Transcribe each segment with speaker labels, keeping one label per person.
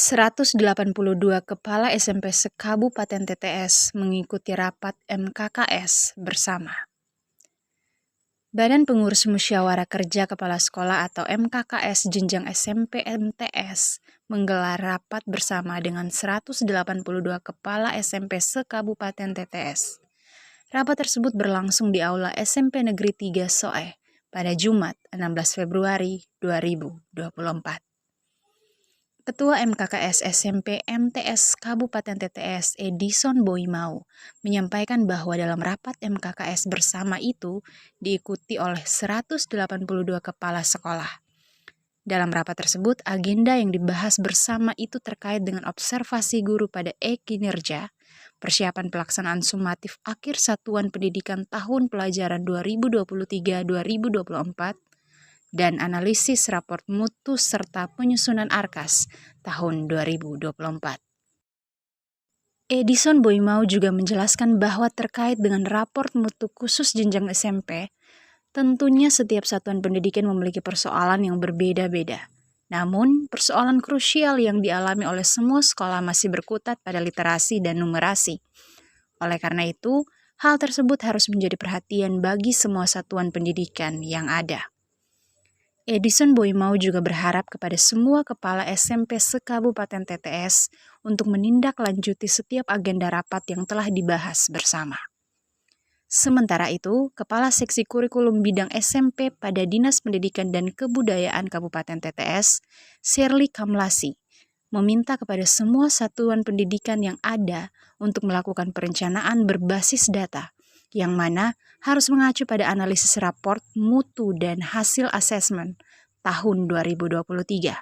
Speaker 1: 182 kepala SMP se-Kabupaten TTS mengikuti rapat MKKS bersama. Badan Pengurus Musyawarah Kerja Kepala Sekolah atau MKKS Jenjang SMP MTS menggelar rapat bersama dengan 182 kepala SMP se-Kabupaten TTS. Rapat tersebut berlangsung di Aula SMP Negeri 3 Soeh pada Jumat 16 Februari 2024. Ketua MKKS SMP MTS Kabupaten TTS Edison Boimau menyampaikan bahwa dalam rapat MKKS bersama itu diikuti oleh 182 kepala sekolah. Dalam rapat tersebut, agenda yang dibahas bersama itu terkait dengan observasi guru pada e-kinerja, persiapan pelaksanaan sumatif akhir satuan pendidikan tahun pelajaran 2023-2024, dan analisis raport mutu serta penyusunan ARKAS tahun 2024. Edison Boimau juga menjelaskan bahwa terkait dengan raport mutu khusus jenjang SMP, tentunya setiap satuan pendidikan memiliki persoalan yang berbeda-beda. Namun, persoalan krusial yang dialami oleh semua sekolah masih berkutat pada literasi dan numerasi. Oleh karena itu, hal tersebut harus menjadi perhatian bagi semua satuan pendidikan yang ada. Edison Boimau juga berharap kepada semua kepala SMP se-Kabupaten TTS untuk menindaklanjuti setiap agenda rapat yang telah dibahas bersama. Sementara itu, Kepala Seksi Kurikulum Bidang SMP pada Dinas Pendidikan dan Kebudayaan Kabupaten TTS, Shirley Kamlasi, meminta kepada semua satuan pendidikan yang ada untuk melakukan perencanaan berbasis data, yang mana harus mengacu pada analisis raport, mutu, dan hasil asesmen tahun 2023,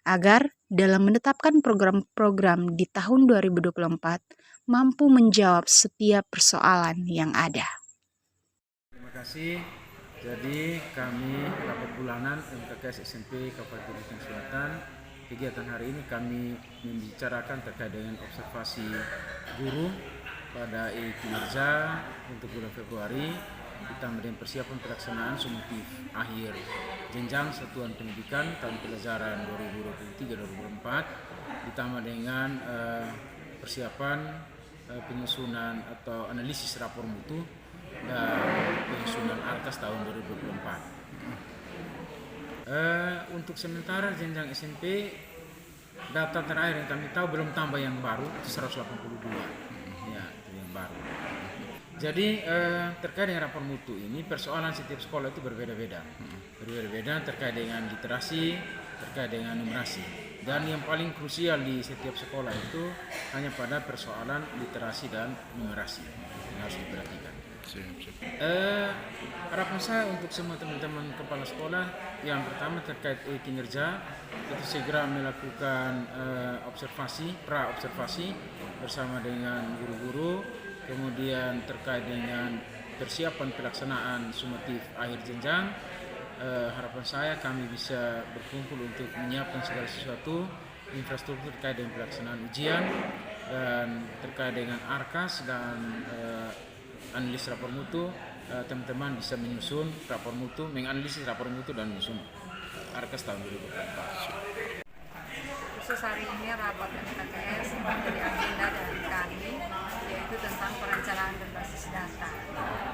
Speaker 1: agar dalam menetapkan program-program di tahun 2024 mampu menjawab setiap persoalan yang ada.
Speaker 2: Terima kasih. Jadi kami rapat bulanan MKKS SMP Kabupaten Belitung Selatan. Kegiatan hari ini kami membicarakan terkait dengan observasi guru pada kinerja untuk bulan Februari, ditambah dengan persiapan pelaksanaan sumatif akhir jenjang satuan pendidikan tahun pelajaran 2023-2024, ditambah dengan persiapan penyusunan atau analisis rapor mutu dan penyusunan ARKAS tahun 2024. Untuk sementara jenjang SMP, data terakhir yang kami tahu belum tambah yang baru, 182. Ya, itu yang baru. Jadi terkait dengan rapor mutu ini, persoalan setiap sekolah itu berbeda-beda. Berbeda-beda terkait dengan literasi, terkait dengan numerasi. Dan yang paling krusial di setiap sekolah itu hanya pada persoalan literasi dan numerasi yang harus diperhatikan. Harapan saya untuk semua teman-teman kepala sekolah, yang pertama terkait kinerja, itu segera melakukan pra-observasi bersama dengan guru-guru, kemudian terkait dengan persiapan pelaksanaan sumatif akhir jenjang. Harapan saya kami bisa berkumpul untuk menyiapkan segala sesuatu, infrastruktur terkait dengan pelaksanaan ujian, dan terkait dengan ARKAS dan analisis rapor mutu. Teman-teman bisa menyusun rapor mutu, menganalisis rapor mutu dan menyusun ARKAS tahun 2024.
Speaker 3: Khusus hari ini rapat MKKS menjadi agenda dari kami, yaitu tentang perencanaan berbasis data.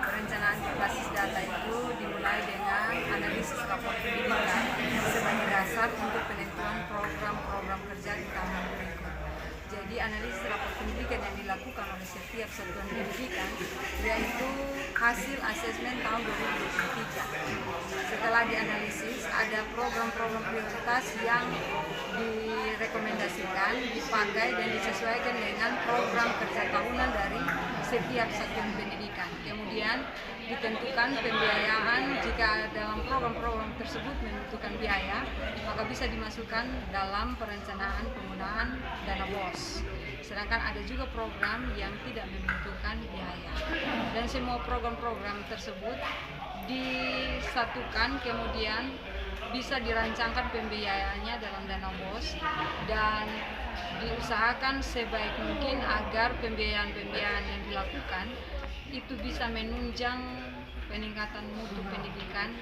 Speaker 3: Perencanaan berbasis data itu dimulai dengan analisis rapor pendidikan sebagai dasar untuk penentuan program-program kerja di tahun berikut. Jadi analisis rapor pendidikan yang dilakukan oleh setiap satuan pendidikan yaitu hasil asesmen tahun 2023. Setelah dianalisis, ada program-program prioritas yang direkomendasikan, dipakai dan disesuaikan dengan program kerja tahunan dari setiap satuan pendidikan. Kemudian ditentukan pembiayaan jika dalam program-program tersebut membutuhkan biaya, maka bisa dimasukkan dalam perencanaan penggunaan dana BOS. Sedangkan ada juga program yang tidak membutuhkan biaya. Dan semua program-program tersebut disatukan, kemudian bisa dirancangkan pembiayaannya dalam dana BOS dan diusahakan sebaik mungkin agar pembiayaan-pembiayaan yang dilakukan itu bisa menunjang peningkatan mutu pendidikan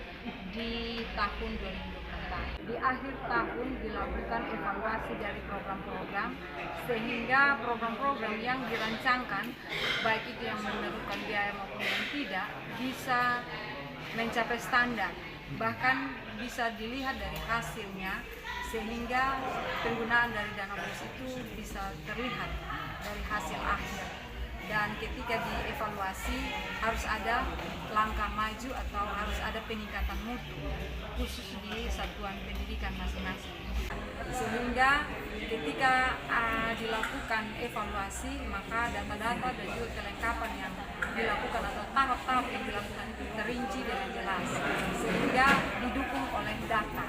Speaker 3: di tahun 2024. data. Di akhir tahun dilakukan evaluasi dari program-program sehingga program-program yang dirancangkan baik itu yang memerlukan biaya maupun yang tidak bisa mencapai standar, bahkan bisa dilihat dari hasilnya sehingga penggunaan dari dana BOS itu bisa terlihat dari hasil akhir. Dan ketika dievaluasi harus ada langkah maju atau harus ada peningkatan mutu khusus di satuan pendidikan masing-masing. Sehingga ketika dilakukan evaluasi maka data-data dan juga kelengkapan yang dilakukan atau tahap-tahap yang dilakukan itu terinci dengan jelas sehingga didukung oleh data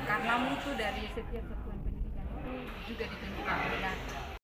Speaker 3: karena mutu dari setiap satuan pendidikan itu juga ditentukan oleh data.